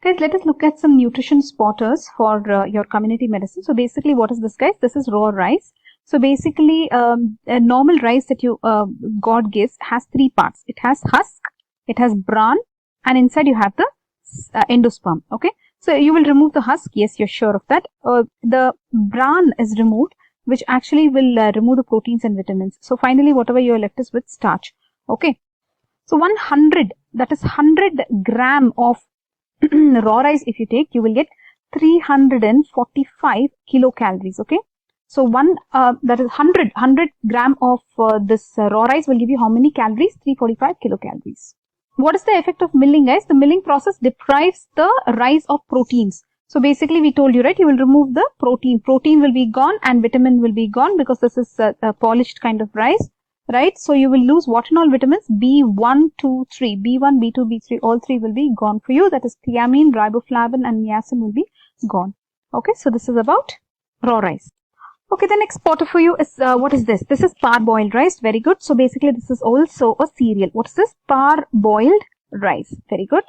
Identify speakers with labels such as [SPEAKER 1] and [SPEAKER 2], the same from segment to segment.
[SPEAKER 1] Guys, let us look at some nutrition spotters for your community medicine. So basically, what is this, guys? This is raw rice. So basically, a normal rice that you God gives has three parts. It has husk, it has bran, and inside you have the endosperm. Okay, so you will remove the husk. Yes, you're sure of that. The bran is removed, which actually will remove the proteins and vitamins. So finally, whatever you're left is with starch. Okay, so 100, that is 100 gram of raw rice if you take, you will get 345 kilocalories. Okay, so that is 100 gram of this raw rice will give you how many calories? 345 kilocalories. What is the effect of milling, guys? The milling process deprives the rice of proteins. So basically we told you, right, you will remove the protein will be gone and vitamin will be gone because this is a polished kind of rice. Right, so you will lose what and all vitamins? B1, 2, 3. B1, B2, B3, all three will be gone for you. That is thiamine, riboflavin and niacin will be gone. Okay, so this is about raw rice. Okay, the next spotter for you is, what is this? This is parboiled rice. Very good. So basically this is also a cereal. What is this? Parboiled rice. Very good.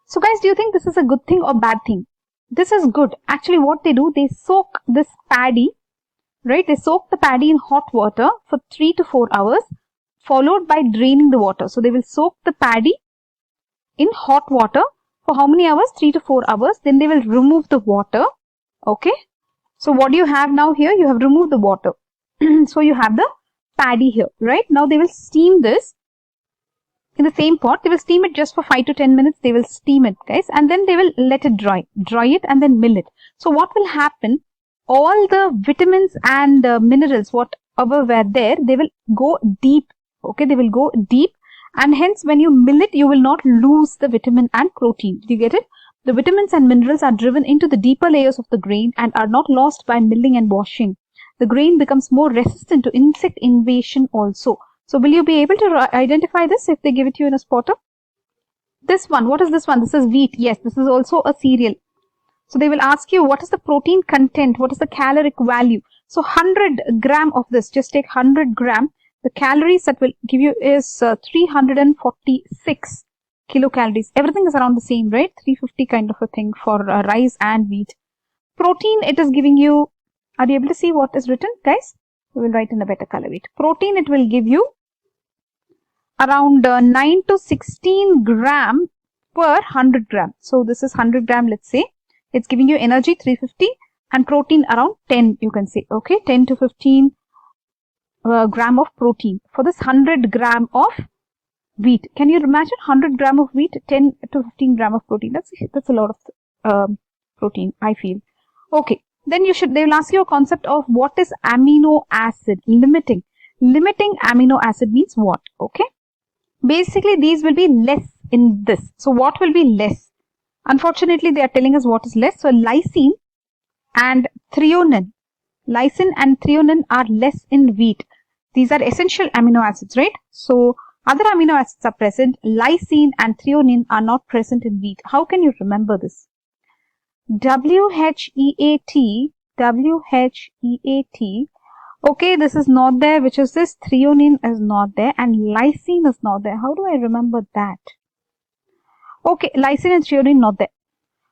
[SPEAKER 1] So guys, do you think this is a good thing or bad thing? This is good. Actually what they do, they soak this paddy. Right, they soak the paddy in hot water for 3 to 4 hours, followed by draining the water. So they will soak the paddy in hot water for how many hours? 3 to 4 hours. Then they will remove the water. Okay. So what do you have now here? You have removed the water. So you have the paddy here, right? Now they will steam this in the same pot. They will steam it just for 5 to 10 minutes. They will steam it, guys, and then they will let it dry it and then mill it. So what will happen? All the vitamins and minerals, whatever were there, they will go deep. Okay, they will go deep, and hence when you mill it, you will not lose the vitamin and protein. Do you get it? The vitamins and minerals are driven into the deeper layers of the grain and are not lost by milling and washing. The grain becomes more resistant to insect invasion also. So will you be able to identify this if they give it to you in a spotter? This one, what is this one? This is wheat. Yes, this is also a cereal. So they will ask you what is the protein content, what is the caloric value. So 100 gram of this, just take 100 gram. The calories that will give you is 346 kilocalories. Everything is around the same, right? 350 kind of a thing for rice and wheat. Protein, it is giving you, are you able to see what is written, guys? We will write in a better color. Wait. Protein, it will give you around 9 to 16 gram per 100 gram. So this is 100 gram, let's say. It's giving you energy 350 and protein around 10, you can say. Okay, 10 to 15 gram of protein for this 100 gram of wheat. Can you imagine 100 gram of wheat, 10 to 15 gram of protein? That's a lot of protein, I feel. Okay, then they will ask you a concept of what is amino acid limiting. Limiting amino acid means what? Okay, basically these will be less in this. So what will be less? Unfortunately, they are telling us what is less. So lysine and threonine. Lysine and threonine are less in wheat. These are essential amino acids, right? So other amino acids are present. Lysine and threonine are not present in wheat. How can you remember this? WHEAT. Okay, this is not there. Which is this? Threonine is not there and lysine is not there. How do I remember that? Okay, lysine and threonine not there.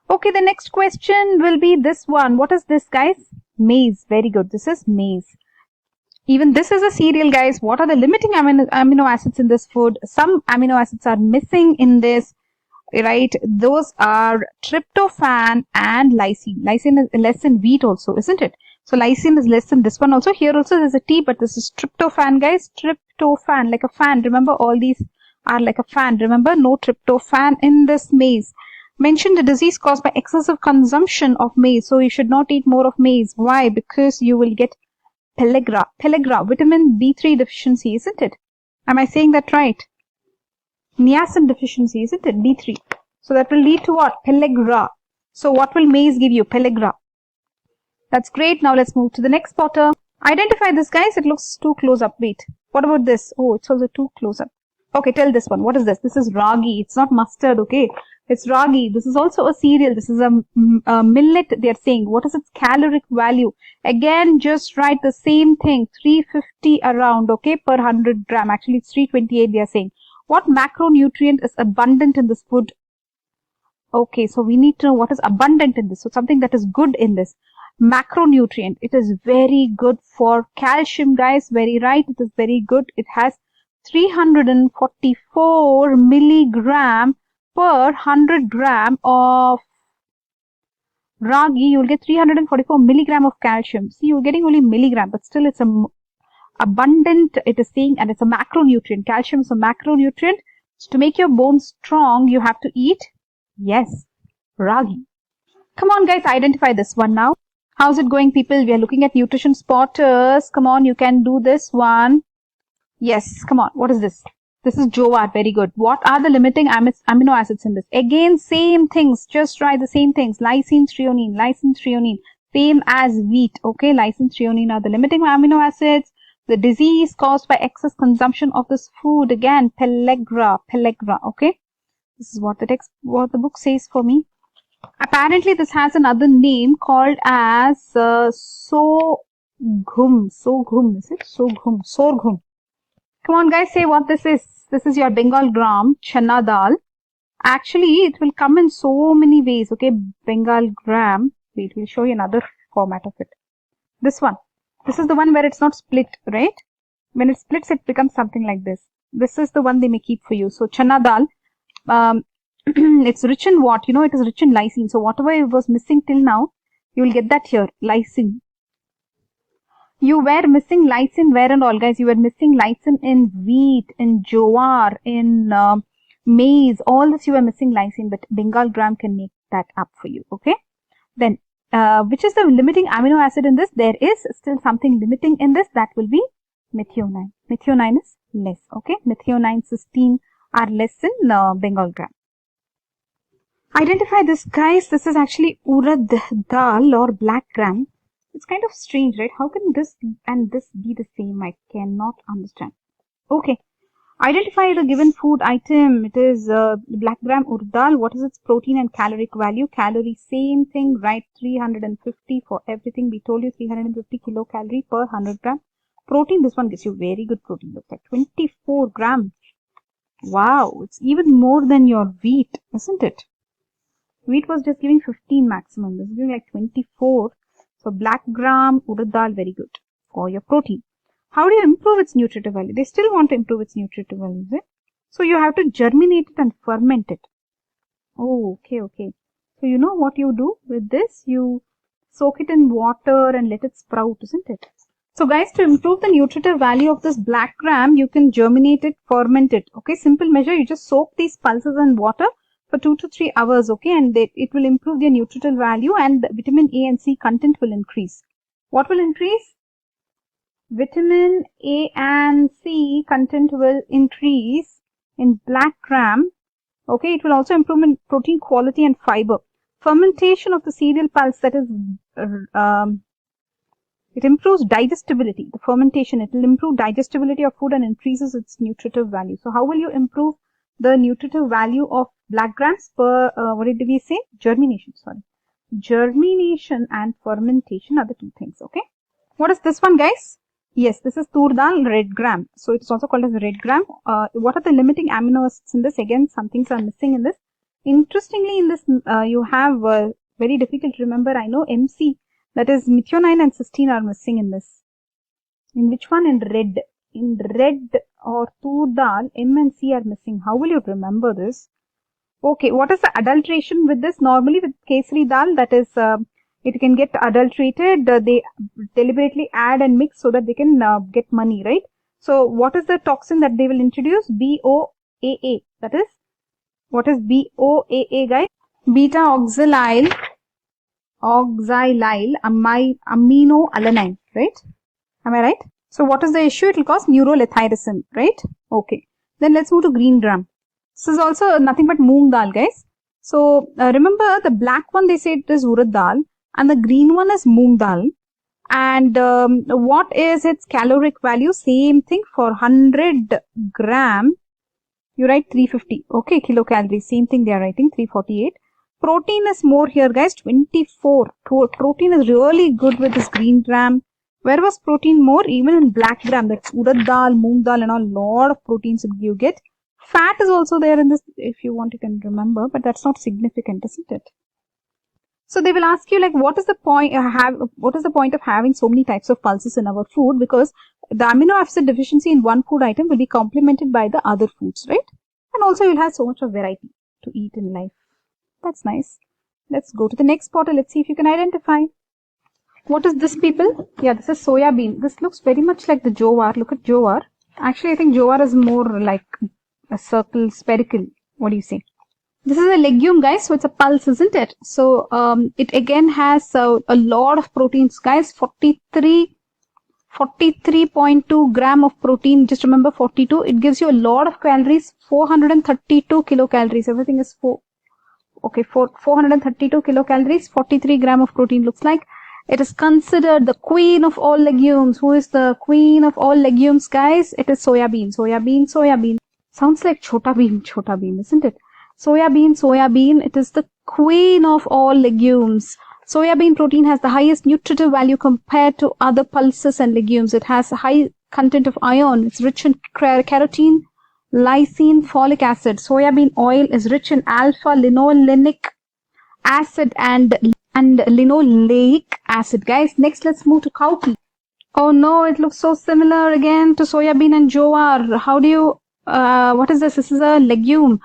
[SPEAKER 1] Okay, the next question will be this one. What is this, guys? Maize. Very good. This is maize. Even this is a cereal, guys. What are the limiting amino acids in this food? Some amino acids are missing in this, right? Those are tryptophan and lysine. Lysine is less in wheat also, isn't it? So lysine is less in this one also. Here also there's a T, but this is tryptophan, guys. Tryptophan, like a fan. Remember, all these are like a fan. Remember, no tryptophan in this maize. Mention the disease caused by excessive consumption of maize. So you should not eat more of maize. Why? Because you will get pellagra. Pellagra, vitamin B3 deficiency, isn't it? Am I saying that right? Niacin deficiency, isn't it? B3. So that will lead to what? Pellagra. So what will maize give you? Pellagra. That's great. Now let's move to the next spotter. Identify this, guys. It looks too close up. Wait. What about this? Oh, it's also too close up. Okay, tell this one. What is this? This is ragi. It's not mustard, okay? It's ragi. This is also a cereal. This is a millet, they are saying. What is its caloric value? Again, just write the same thing. 350 around, okay, per 100 gram. Actually, it's 328 they are saying. What macronutrient is abundant in this food? Okay, so we need to know what is abundant in this. So something that is good in this. Macronutrient. It is very good for calcium, guys. Very right. It is very good. It has 344 milligram per 100 gram of ragi. You'll get 344 milligram of calcium. See, you're getting only milligram, but still it's abundant. It is saying, and it's a macronutrient. Calcium is a macronutrient. So to make your bones strong, you have to eat, yes, ragi. Come on, guys, identify this one now. How's it going, people? We are looking at nutrition spotters. Come on, you can do this one. Yes, come on. What is this? This is jowar. Very good. What are the limiting amino acids in this? Again, same things. Just try the same things. Lysine, threonine, lysine, threonine. Same as wheat. Okay, lysine, threonine are the limiting amino acids. The disease caused by excess consumption of this food. Again, pellagra. Okay, this is what the book says for me. Apparently, this has another name called as sorghum. Sorghum, is it? Sorghum. Come on, guys, say what this is. This is your Bengal gram, chana dal. Actually, it will come in so many ways, okay? Bengal gram. Wait, we'll show you another format of it. This one. This is the one where it's not split, right? When it splits, it becomes something like this. This is the one they may keep for you. So, chana dal. It's rich in what? You know, it is rich in lysine. So, whatever was missing till now, you will get that here. Lysine. You were missing lysine where and all, guys? You were missing lysine in wheat, in jowar, in maize. All this you were missing lysine, but Bengal gram can make that up for you, okay? Then, which is the limiting amino acid in this? There is still something limiting in this. That will be methionine. Methionine is less, okay? Methionine, cysteine are less in Bengal gram. Identify this, guys. This is actually urad dal or black gram. It's kind of strange, right? How can this and this be the same? I cannot understand. Okay. Identify the given food item. It is black gram urad dal. What is its protein and caloric value? Calorie, same thing, right? 350 for everything. We told you 350 kilocalorie per 100 gram. Protein, this one gives you very good protein. Looks like 24 grams. Wow, it's even more than your wheat, isn't it? Wheat was just giving 15 maximum. This is giving like 24. So black gram, urad dal, very good for your protein. How do you improve its nutritive value? They still want to improve its nutritive value, is it? So you have to germinate it and ferment it. Oh, okay. So you know what you do with this? You soak it in water and let it sprout, isn't it? So guys, to improve the nutritive value of this black gram, you can germinate it, ferment it. Okay, simple measure. You just soak these pulses in water for 2 to 3 hours, okay, and it will improve their nutritive value and the vitamin A and C content will increase. What will increase? Vitamin A and C content will increase in black gram. Okay, it will also improve in protein quality and fiber. Fermentation of the cereal pulse, that is, it improves digestibility. The fermentation, it will improve digestibility of food and increases its nutritive value. So how will you improve the nutritive value of black grams per, what did we say? Germination, sorry. Germination and fermentation are the two things, okay? What is this one, guys? Yes, this is tur dal, red gram. So it's also called as red gram. What are the limiting amino acids in this? Again, some things are missing in this. Interestingly, in this, you have, very difficult to remember, I know, MC. That is, methionine and cysteine are missing in this. In which one? In red. In red or tur dal, M and C are missing. How will you remember this? Okay, what is the adulteration with this? Normally with kesari dal, that is, it can get adulterated. They deliberately add and mix so that they can get money, right? So, what is the toxin that they will introduce? BOAA. That is, what is BOAA, guys? Beta oxalyl aminoalanine, right? Am I right? So what is the issue? It will cause neurolethyrism, right? Okay. Then let's move to green gram. This is also nothing but moong dal, guys. So remember the black one, they say it is urad dal and the green one is moong dal. And what is its caloric value? Same thing for 100 gram. You write 350. Okay, kilocalories. Same thing they are writing, 348. Protein is more here, guys, 24. Protein is really good with this green gram. Where was protein more? Even in black gram, that's urad dal, moong dal and all, lot of proteins you get. Fat is also there in this. If you want, you can remember, but that's not significant, isn't it? So they will ask you like, what is the point? What is the point of having so many types of pulses in our food? Because the amino acid deficiency in one food item will be complemented by the other foods, right? And also you'll have so much of variety to eat in life. That's nice. Let's go to the next portal. Let's see if you can identify. What is this, people? Yeah, this is soya bean. This looks very much like the jowar. Look at jowar. Actually, I think jowar is more like a circle, spherical. What do you say? This is a legume, guys, so it's a pulse, isn't it? So it again has a lot of proteins, guys. 43.2 gram of protein. Just remember 42. It gives you a lot of calories. 432 kilocalories. Everything is 432 kilocalories. 43 gram of protein looks like. It is considered the queen of all legumes. Who is the queen of all legumes, guys? It is soya bean. Soya bean, soya bean. Sounds like chota bean, isn't it? Soya bean, it is the queen of all legumes. Soya bean protein has the highest nutritive value compared to other pulses and legumes. It has a high content of iron. It's rich in carotene, lysine, folic acid. Soya bean oil is rich in alpha-linolenic acid and linoleic acid. Guys, next let's move to cowpea. Oh no, it looks so similar again to soya bean and jowar. How do you, what is this? This is a legume.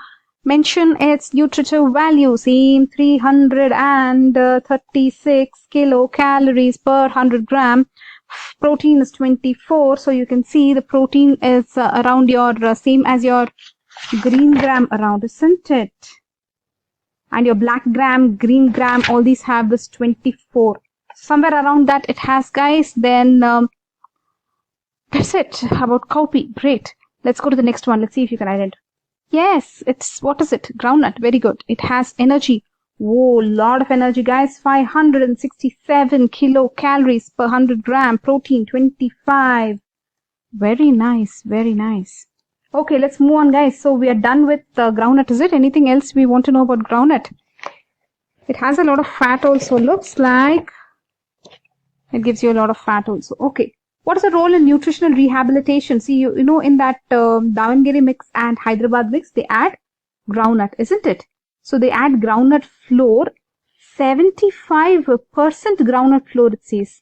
[SPEAKER 1] Mention its nutritive value. Same 336 kilocalories per 100 gram. Protein is 24. So you can see the protein is around your same as your green gram around, isn't it? And your black gram, green gram, all these have this 24. Somewhere around that it has, guys. Then that's it about cowpea. Great. Let's go to the next one. Let's see if you can identify. Yes, it's, what is it? Groundnut. Very good. It has energy. Whoa, lot of energy, guys. 567 kilocalories per 100 gram. Protein 25. Very nice. Very nice. Okay, let's move on, guys. So we are done with groundnut. Is it anything else we want to know about groundnut? It has a lot of fat also. Looks like it gives you a lot of fat also. Okay. What is the role in nutritional rehabilitation? See, you know, in that Davangere mix and Hyderabad mix, they add groundnut, isn't it? So they add groundnut flour, 75% groundnut flour, it says.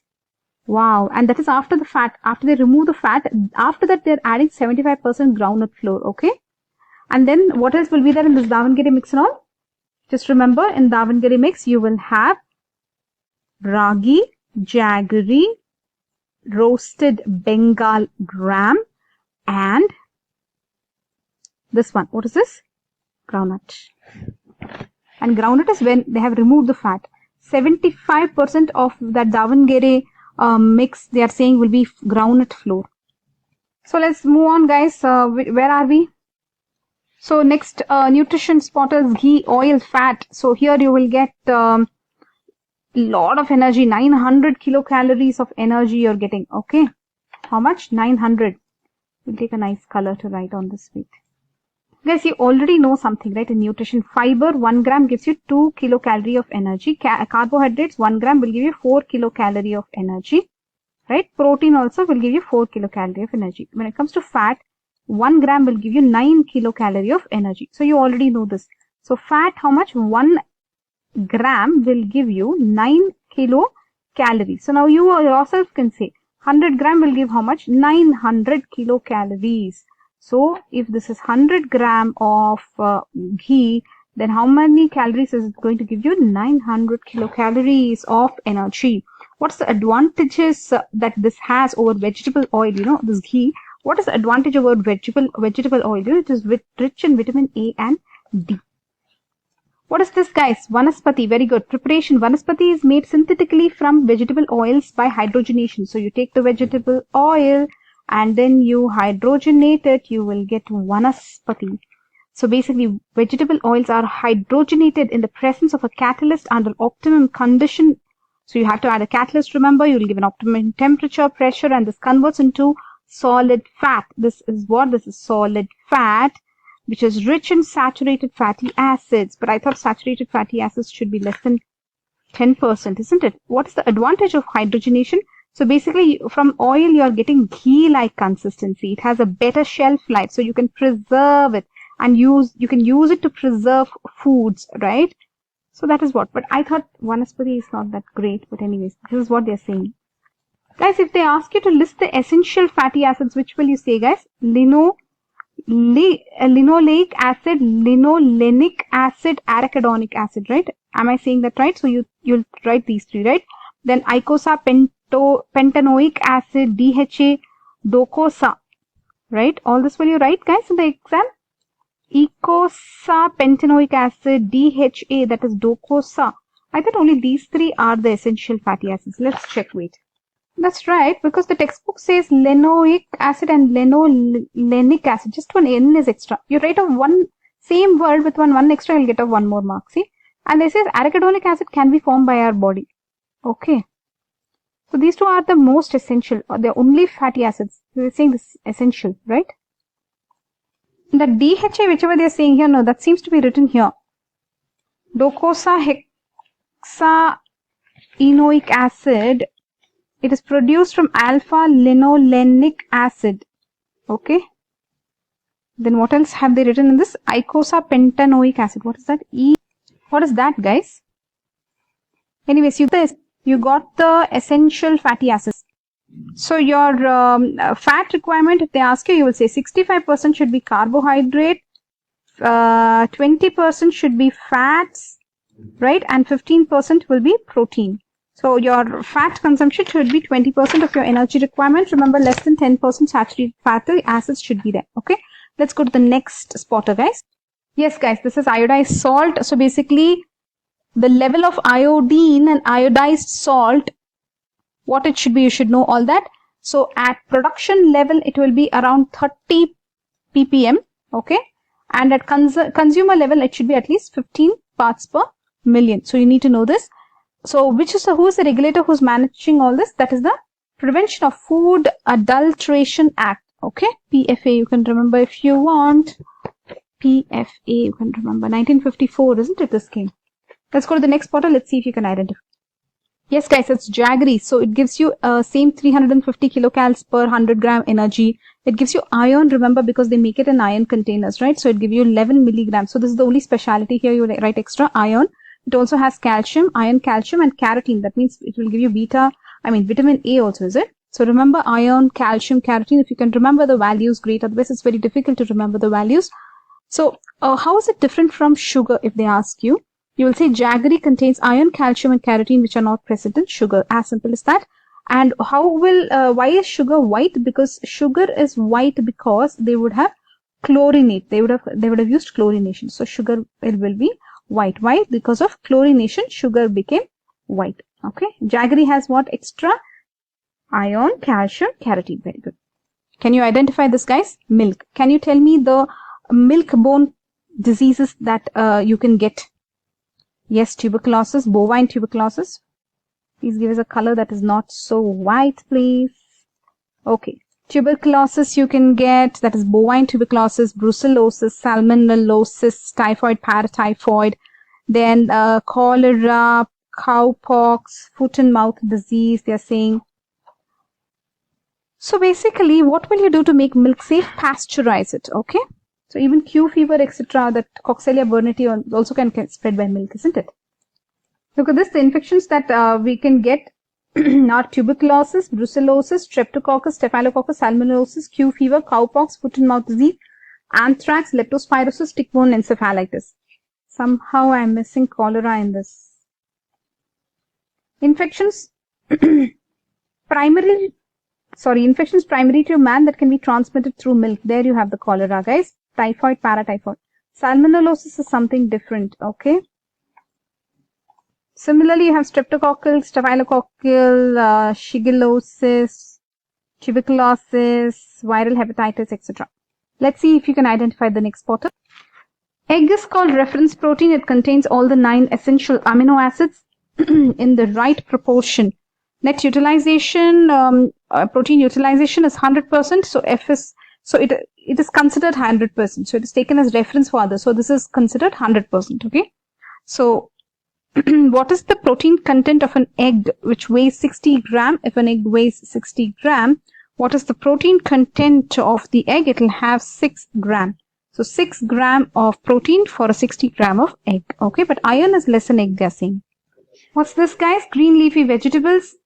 [SPEAKER 1] Wow. And that is after the fat. After they remove the fat, after that they're adding 75% groundnut flour, okay? And then what else will be there in this Davangere mix and all? Just remember, in Davangere mix, you will have ragi, jaggery, roasted Bengal gram, and this one. What is this? Groundnut. And groundnut is when they have removed the fat. 75% of that Davangere mix, they are saying, will be groundnut flour. So let's move on, guys. Where are we? So next nutrition spot is ghee, oil, fat. So here you will get lot of energy. 900 kilocalories of energy you're getting. Okay, how much? 900. We'll take a nice color to write on this bit. Guys, you already know something, right? In nutrition, fiber 1 gram gives you 2 kilocalorie of energy. Carbohydrates 1 gram will give you 4 kilocalorie of energy, right? Protein also will give you 4 kilocalorie of energy. When it comes to fat, 1 gram will give you 9 kilocalorie of energy. So you already know this. So fat, how much? 1 gram will give you 9 kilocalories. So now you yourself can say 100 gram will give how much? 900 kilocalories. So if this is 100 gram of ghee, then how many calories is it going to give you? 900 kilocalories of energy. What's the advantages that this has over vegetable oil? You know, this ghee. What is the advantage over vegetable oil? You know, it is rich in vitamin A and D. What is this, guys? Vanaspati. Very good. Preparation. Vanaspati is made synthetically from vegetable oils by hydrogenation. So you take the vegetable oil and then you hydrogenate it. You will get Vanaspati. So basically, vegetable oils are hydrogenated in the presence of a catalyst under optimum condition. So you have to add a catalyst. Remember, you will give an optimum temperature, pressure, and this converts into solid fat. This is what? This is solid fat, which is rich in saturated fatty acids. But I thought saturated fatty acids should be less than 10%, isn't it? What is the advantage of hydrogenation? So basically, from oil, you are getting ghee-like consistency. It has a better shelf life, so you can preserve it. and you can use it to preserve foods, right? So that is what. But I thought Vanaspati is not that great. But anyways, this is what they're saying. Guys, if they ask you to list the essential fatty acids, which will you say, guys? Linoleic acid, linolenic acid, arachidonic acid, right? Am I saying that right? So you'll write these three, right? Then pentanoic acid, DHA, docosa, right? All this will you write, guys, in the exam? Pentanoic acid, DHA, that is docosa. I thought only these three are the essential fatty acids. Let's check, wait. That's right, because the textbook says linoleic acid and linolenic acid. Just one N is extra. You write of one same word with one extra, you'll get a one more mark. See? And they says arachidonic acid can be formed by our body. Okay. So these two are the most essential, or they're only fatty acids. They're saying this essential, right? The DHA, whichever they're saying here, no, that seems to be written here. Docosahexaenoic acid. It is produced from alpha-linolenic acid. Okay. Then what else have they written in this? Icosapentanoic acid. What is that? What is that, guys? Anyways, you got the essential fatty acids. So your fat requirement, if they ask you will say 65% should be carbohydrate, 20% should be fats, right? And 15% will be protein. So your fat consumption should be 20% of your energy requirement. Remember, less than 10% saturated fatty acids should be there. Okay. Let's go to the next spotter, guys. Yes, guys, this is iodized salt. So basically, the level of iodine and iodized salt, what it should be, you should know all that. So at production level, it will be around 30 ppm. Okay. And at consumer level, it should be at least 15 parts per million. So you need to know this. So who is the regulator who's managing all this? That is the Prevention of Food Adulteration Act. Okay. PFA, you can remember if you want. PFA, you can remember. 1954, isn't it, this came? Let's go to the next spotter. Let's see if you can identify. Yes, guys, it's Jaggery. So it gives you same 350 kilocalories per 100 gram energy. It gives you iron, remember, because they make it in iron containers, right? So it gives you 11 milligrams. So this is the only specialty here. You write extra iron. It also has calcium, iron, calcium, and carotene. That means it will give you vitamin A also, is it? So remember iron, calcium, carotene. If you can remember the values, great. Otherwise, it's very difficult to remember the values. So how is it different from sugar if they ask you? You will say Jaggery contains iron, calcium, and carotene, which are not present in sugar. As simple as that. And why is sugar white? Because sugar is white because they would have chlorinate. They would have used chlorination. So sugar, it will be white. Why? Because of chlorination, sugar became white. Okay. Jaggery has what extra? Iron, calcium, carotene. Very good. Can you identify this, guys? Milk. Can you tell me the milk-borne diseases that you can get? Yes, tuberculosis, bovine tuberculosis. Please give us a color that is not so white, please. Okay. Tuberculosis you can get, that is bovine tuberculosis, brucellosis, salmonellosis, typhoid, paratyphoid, then cholera, cowpox, foot and mouth disease, they are saying. So basically, what will you do to make milk safe? Pasteurize it, okay? So even Q fever, etc., that Coxiella burnetii also can spread by milk, isn't it? Look at this, the infections that we can get are tuberculosis, brucellosis, streptococcus, staphylococcus, salmonellosis, Q fever, cowpox, foot and mouth disease, anthrax, leptospirosis, tick-borne encephalitis. Somehow I'm missing cholera in this. Infections primary to man that can be transmitted through milk. There you have the cholera, guys. Typhoid, paratyphoid. Salmonellosis is something different, okay? Similarly, you have streptococcal, staphylococcal, shigellosis, tuberculosis, viral hepatitis, etc. Let's see if you can identify the next spotter. Egg is called reference protein. It contains all the 9 essential amino acids in the right proportion. Net utilization, protein utilization is 100%. So it is considered 100%. So it is taken as reference for others. So this is considered 100%. Okay. So what is the protein content of an egg which weighs 60 gram? If an egg weighs 60 gram, what is the protein content of the egg? It will have 6 gram. So 6 gram of protein for a 60 gram of egg. Okay, but iron is less than egg, they're saying. What's this, guys? Green leafy vegetables.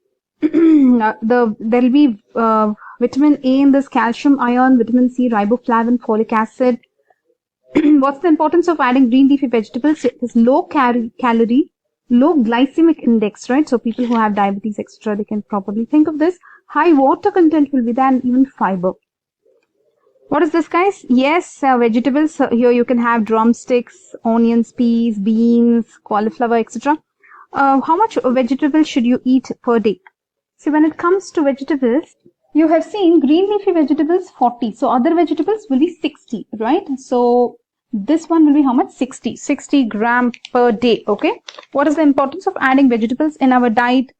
[SPEAKER 1] There'll be vitamin A in this, calcium, iron, vitamin C, riboflavin, folic acid. What's the importance of adding green leafy vegetables? It is low calorie, low glycemic index, right? So people who have diabetes, etc., they can probably think of this. High water content will be there, and even fiber. What is this, guys? Yes, vegetables. Here you can have drumsticks, onions, peas, beans, cauliflower, etc. How much vegetables should you eat per day? See, when it comes to vegetables, you have seen green leafy vegetables 40. So other vegetables will be 60, right? So this one will be how much? 60 gram per day. Okay. What is the importance of adding vegetables in our diet?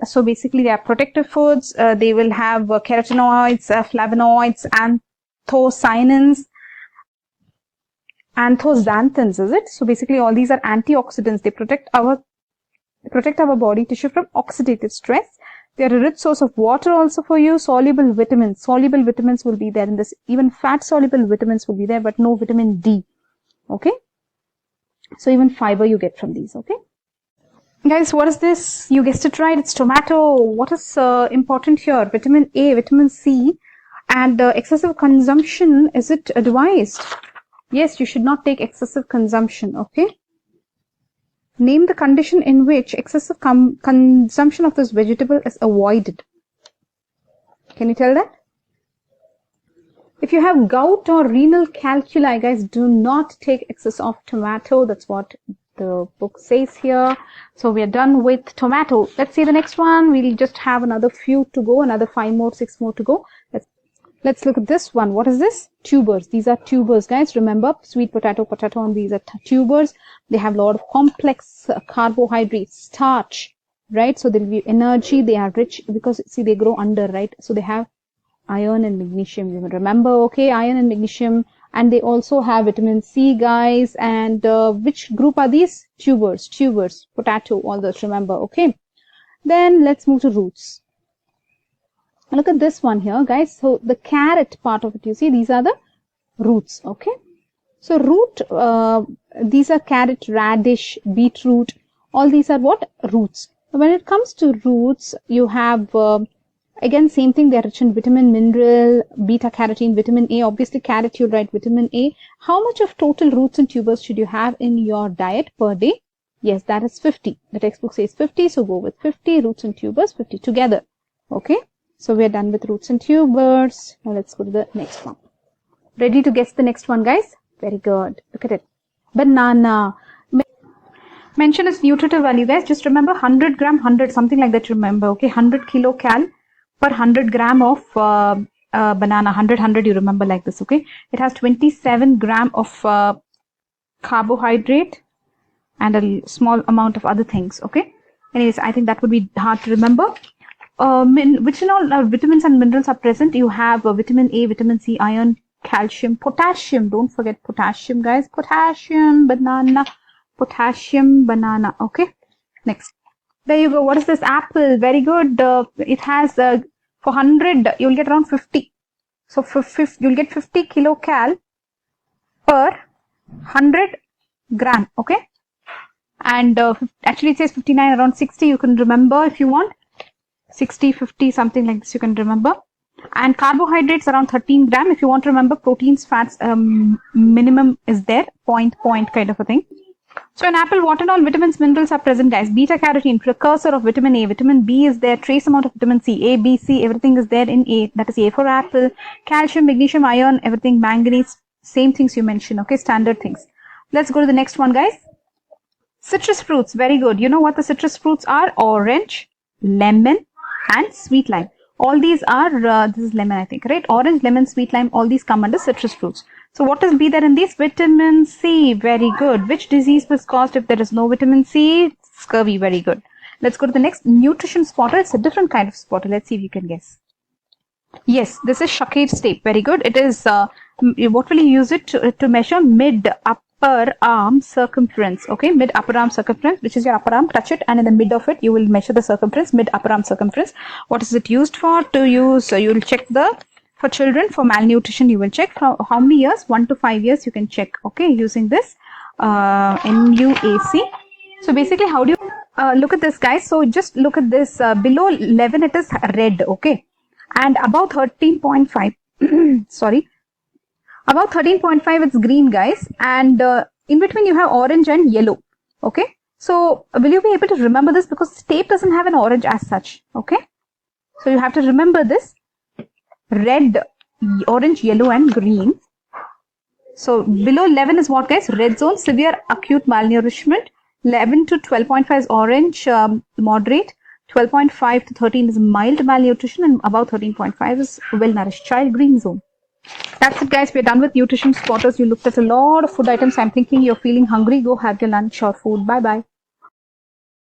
[SPEAKER 1] So basically, they are protective foods. They will have carotenoids, flavonoids, anthocyanins, anthocyanins, is it? So basically, all these are antioxidants. They protect our body tissue from oxidative stress. They are a rich source of water also for you. Soluble vitamins will be there in this. Even fat soluble vitamins will be there, but no vitamin D. Okay. So even fiber you get from these. Okay. Guys, what is this? You guessed it right. It's tomato. What is important here? Vitamin A, vitamin C, and excessive consumption. Is it advised? Yes, you should not take excessive consumption. Okay. Name the condition in which excessive consumption of this vegetable is avoided. Can you tell that? If you have gout or renal calculi, guys, do not take excess of tomato. That's what the book says here. So we are done with tomato. Let's see the next one. We'll just have another few to go, another 5 more, 6 more to go. Let's look at this one. What is this? Tubers. These are tubers, guys. Remember, sweet potato, and these are tubers. They have a lot of complex carbohydrates, starch, right? So there will be energy. They are rich because, see, they grow under, right? So they have iron and magnesium. You remember, okay, iron and magnesium. And they also have vitamin C, guys. And which group are these? Tubers, potato, all those, remember, okay? Then let's move to roots. Look at this one here, guys. So the carrot part of it, you see, these are the roots, okay? So root, these are carrot, radish, beetroot. All these are what? Roots. When it comes to roots, you have, again, same thing. They're rich in vitamin, mineral, beta carotene, vitamin A. Obviously, carrot, you'll write vitamin A. How much of total roots and tubers should you have in your diet per day? Yes, that is 50. The textbook says 50, so go with 50. Roots and tubers, 50 together, okay? So we are done with roots and tubers. Now let's go to the next one. Ready to guess the next one, guys? Very good. Look at it. Banana. Mention its nutritive value, guys. Just remember 100 gram, 100, something like that, remember, okay? 100 kilocal per 100 gram of banana. 100, you remember like this, okay? It has 27 gram of carbohydrate and a small amount of other things, okay? Anyways, I think that would be hard to remember. Which all vitamins and minerals are present? You have vitamin A, vitamin C, iron, calcium, potassium. Don't forget potassium, guys. Potassium, banana. Okay. Next. There you go. What is this? Apple. Very good. It has, for 100, you'll get around 50. So you'll get 50 kilocal per 100 gram. Okay. And actually it says 59, around 60. You can remember if you want. 60, 50, something like this you can remember. And carbohydrates around 13 gram. If you want to remember, proteins, fats, minimum is there. Point kind of a thing. So in apple, what and all vitamins, minerals are present, guys? Beta carotene, precursor of vitamin A. Vitamin B is there. Trace amount of vitamin C. A, B, C, everything is there in A. That is A for apple. Calcium, magnesium, iron, everything, manganese. Same things you mentioned, okay? Standard things. Let's go to the next one, guys. Citrus fruits. Very good. You know what the citrus fruits are? Orange, lemon, and sweet lime. All these are, this is lemon, I think, right? Orange, lemon, sweet lime, all these come under citrus fruits. So what is be there in these? Vitamin C. Very good. Which disease was caused if there is no vitamin C? Scurvy. Very good. Let's go to the next. Nutrition spotter. It's a different kind of spotter. Let's see if you can guess. Yes, this is Shakir's tape. Very good. It is, what will you use it to measure? Mid-upper arm circumference. Okay, mid-upper arm circumference, which is your upper arm. Touch it and in the mid of it, you will measure the circumference, mid-upper arm circumference. What is it used for? To use, you will check the For children, for malnutrition, you will check for how many years? 1 to 5 years you can check, okay, using this MUAC. So basically, how do you look at this, guys? So just look at this. Below 11, it is red, okay, and above 13.5, sorry, above 13.5, it's green, guys, and in between you have orange and yellow, okay. So will you be able to remember this, because tape doesn't have an orange as such, okay? So you have to remember this: red, orange, yellow, and green. So below 11 is what, guys? Red zone, severe acute malnourishment. 11 to 12.5 is orange, moderate. 12.5 to 13 is mild malnutrition, and above 13.5 is well-nourished child, green zone. That's it, guys. We're done with nutrition spotters. You looked at a lot of food items. I'm thinking you're feeling hungry. Go have your lunch or food. Bye-bye.